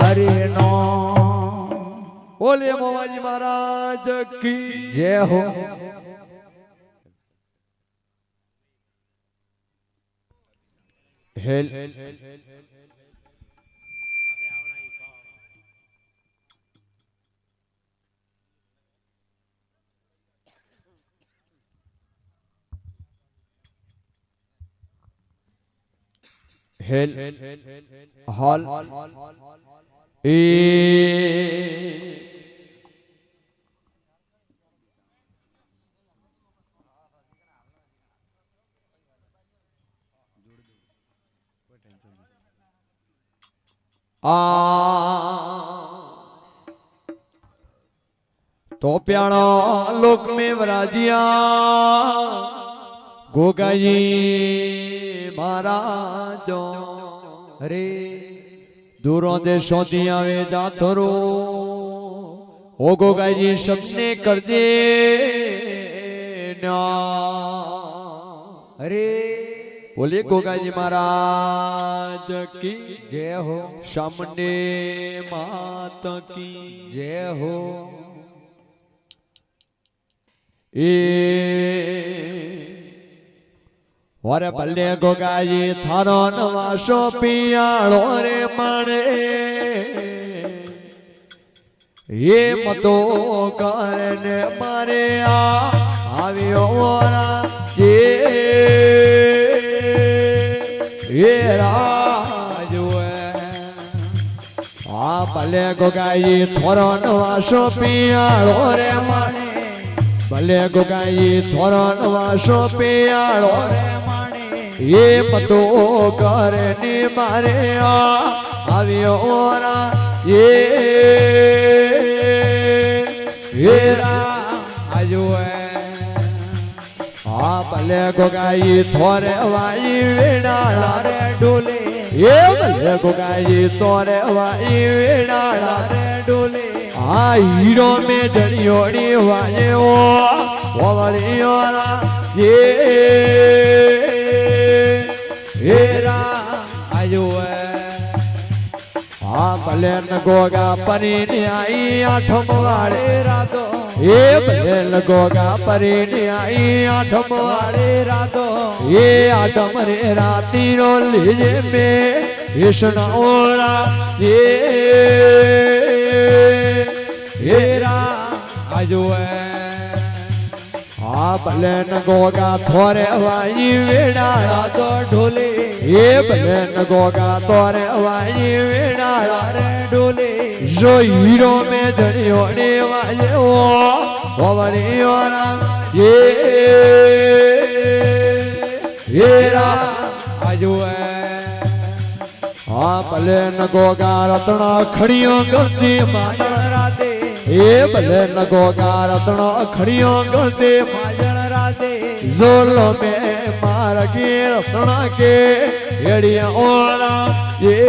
हरे नो बोलिए मोबाजी महाराज की जय हो हेल हेल हॉल ए तो प्याणा लोक में वराजिया गोगाई महाराजो अरे दूरों देशों दिया वे दाथरो ओ गोगाई जी सबने कर दे ना अरे बोले गोगाई जी महाराज की जय हो सामने मात की जय हो और भले गोगाई थारो नवासो पियाड़ो रे मारे ये मतो करने मारे आवियो वाला ये राजू भले गोगाई थारो नवासो पियाड़ो रे मारे भले गोगाई थारो नवासो पियाड़ो रे ये मतो करने मारे आवियो रा ये आजो भले गोगाई थोरे वाई वेड़ाड़ा रे डोले ये भले गोगाई थोरे वाई वेड़ाड़ा रे डोले हीरो में जड़ियोड़ी वाजे वो वड़ियो रा ये आजो भले न गोगा परी आई आठम वाले राधो ये भले न गोगा परी आई आठम वाले राधो ये आठम रे राती रो लीजे में विष्णु ओरा ये आजो भले न गोगा थोरे वाई वेड़ाड़ा तो ढोले ये भले न गोगा थोरे वाई वेड़ाड़ा रे डोले जो हीरो में धड़ियोड़े वाले वो वड़ियो रा ये आजो भले न गोगा रत्ना खड़ियों गंदी माजन राधे ये भले न गोगा रत्ना खड़ियों गंदी माजन राधे जोलो में मार के रत्ना के एड़िया ओरा ये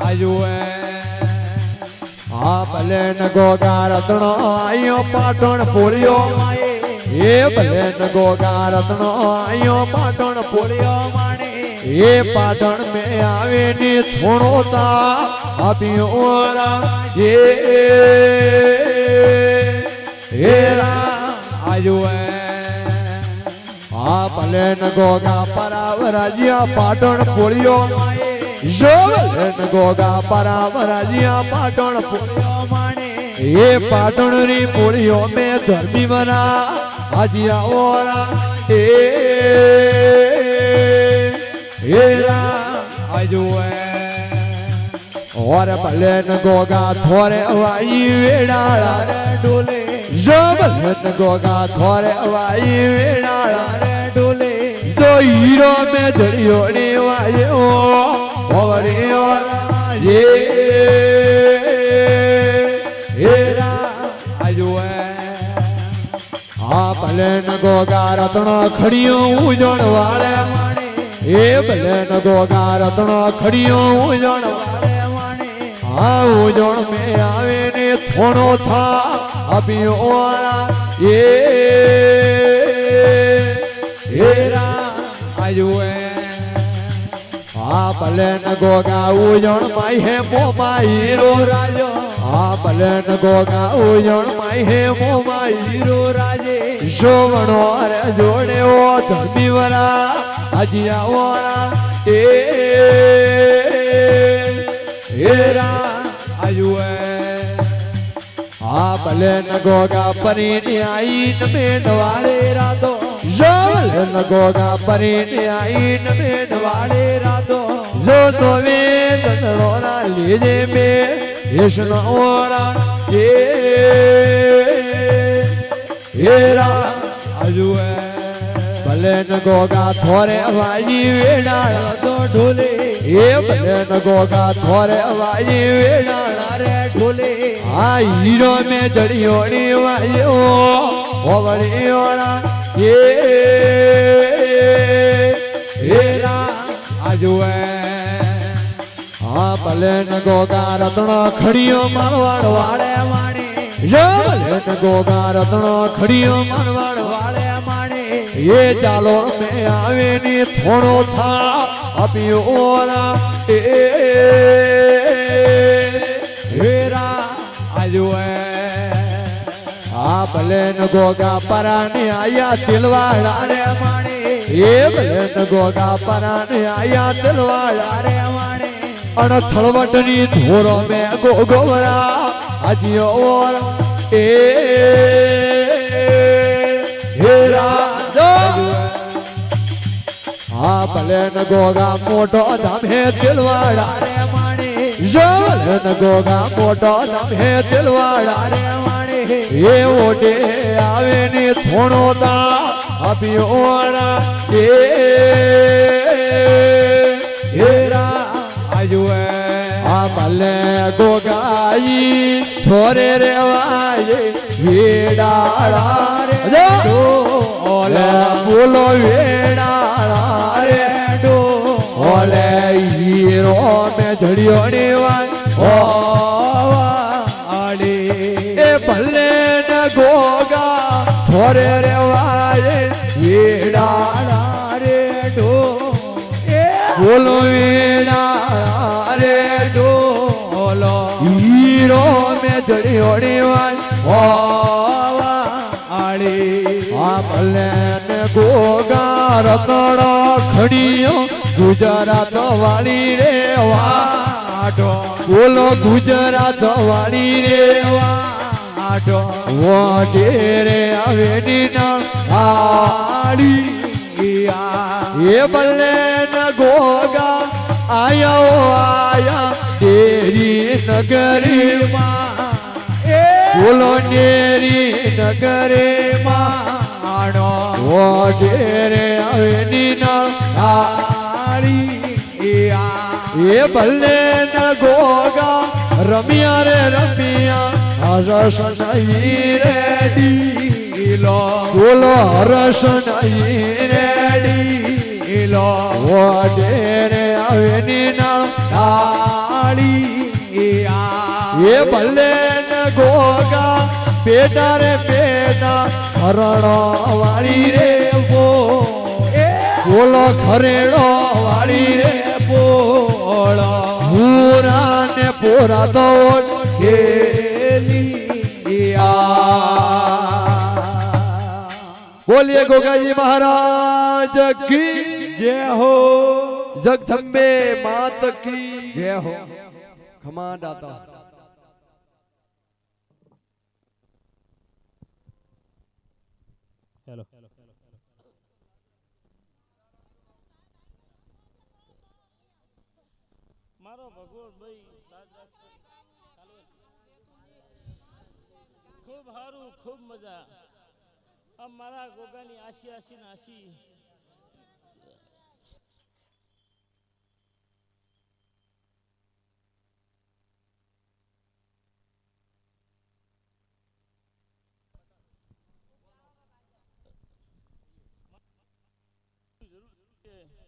आजो भले न गोगा रत्ना आयो पाटण पोलियो माए ये भले न गोगा रत्ना आयो पाटण पोलियो माने ये पाटण में आवे नी थोड़ो ता अभियो ओरा ये आजो भले न गोगा परावराजिया पाटण पोलियो जो भले न गोगा परावराजिया पाटण पोलियो माने ये पाटण री पोलियो में धर्मी बना आजिया ओरा आजो और भले न गोगा थोरे वाई वेड़ाड़ा रे डोले जो भले न गोगा थोरे वाई वेड़ाड़ा रे डोले जो हीरो में जड़ियोड़ी वाले ओ ये आजो भले न गोगा रत्ना खड़ियों उजड़ वाले ये भले न गोगा रत्ना खड़ियों उजड़ वाले उजड़ में आवे ने थोड़ो था अभी ओरा ये आजो भले न गोगा उजड़ माई है मो माई रो राजो भले न गोगा उजड़ माई है मो माई हीरो राजे शोभनो रे जोड़े ओ धर्मी वरा अजिया ओरा आजो भले न गोगा परी आई न में वाले राधो जो भले न गोगा परी आई न में वाले राधो जो तो वेद रोरा लीजे में विष्णु ओरा ये आजो ભલે ન ગોગા થોરે વાજી વેડાળા તો ઢોલે એ ભલે ન ગોગા થોરે વાજી વેડાળા રે ઢોલે આ હીરો મે જડિયોની વાયો ઓવળિયોના એ હેરા આજુએ હા ભલે ન ગોગા રતણો ખડીયો મારવાડ વાળે માણે ભલે ન ગોગા રતણો ખડીયો મારવાડ વાળે માણે એ ચાલો મે આવે ની થોડો થા અપિયોરા એ હેરા આજુએ આ ભલે ન ગોગા પરાની આયા દિલવાળા રે માણે એ ભલે ન ગોગા પરાની આયા દિલવાળા રે માણે અણ થળવટની ધોરો મે ગોગોરા આજીઓ એ હેરા હા ભલે ન ગોગા મોટો ધમે દિલવાળા રે માણે ભલે ન ગોગા મોટો ધમે દિલવાળા રે માણે એ ઓડે આવે ને થોડો તા અભિયોણા એ હેરા આજુએ આ ભલે ગોગાઈ થોરે રેવાય વેડાળા રે ઓલે બોલો વેડાળા રે ડો ઓલે હીરો મે જડિયો ને વાય એ ભલે ન ગોગા થોરે રેવાય વેડાળા રે ડો બોલો વેડાળા રે ડોલો હીરો મે જડિયો ને વાય આ ભલે ને ગોગા રતણો ખડીયો ગુજરાત વાળી રે વાડો બોલો ગુજરાત વાળી રે વાડો વડે રે આવે નીના આડી એ ભલે ન ગોગા આયા તેરી નગરી માં બોલો નેરી નગરે માણો વડે રે આવે નીના આડી એ ભલે ન ગોગા રમ્યા રે રમ્યા હરસ નહીં રે ડીલો બોલો હરસ નહીં રે ડીલો વડે રે આવે નીના આડી એ ભલે ન ગોગા પેટા રે પેટા હરણો વાળી રે બોલો ખરેડો વાળી રે બોળો પૂરા ને પૂરા તો બોલીએ ગોગાજી મહારાજ કી જય હો જગદંબે માત કી જય હો ખમા દાતા હેલો મારો ભગવાન ભાઈ ખૂબ સારું ખૂબ મજા આ મારા ગોગાની આશી આશી નાસી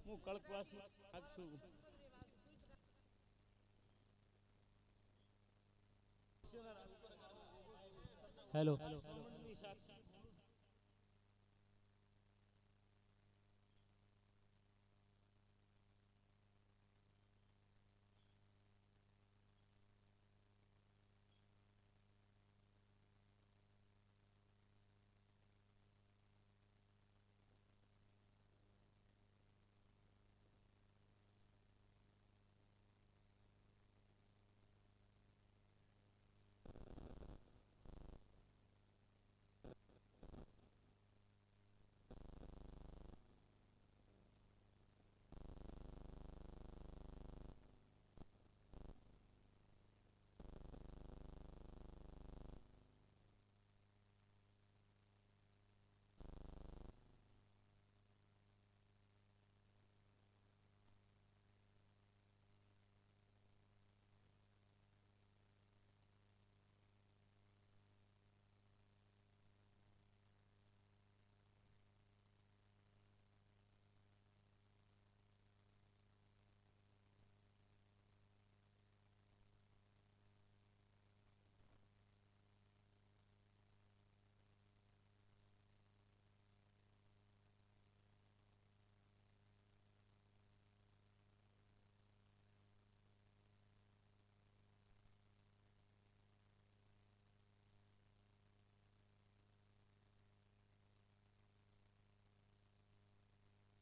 હું કળકવાસી છું હેલો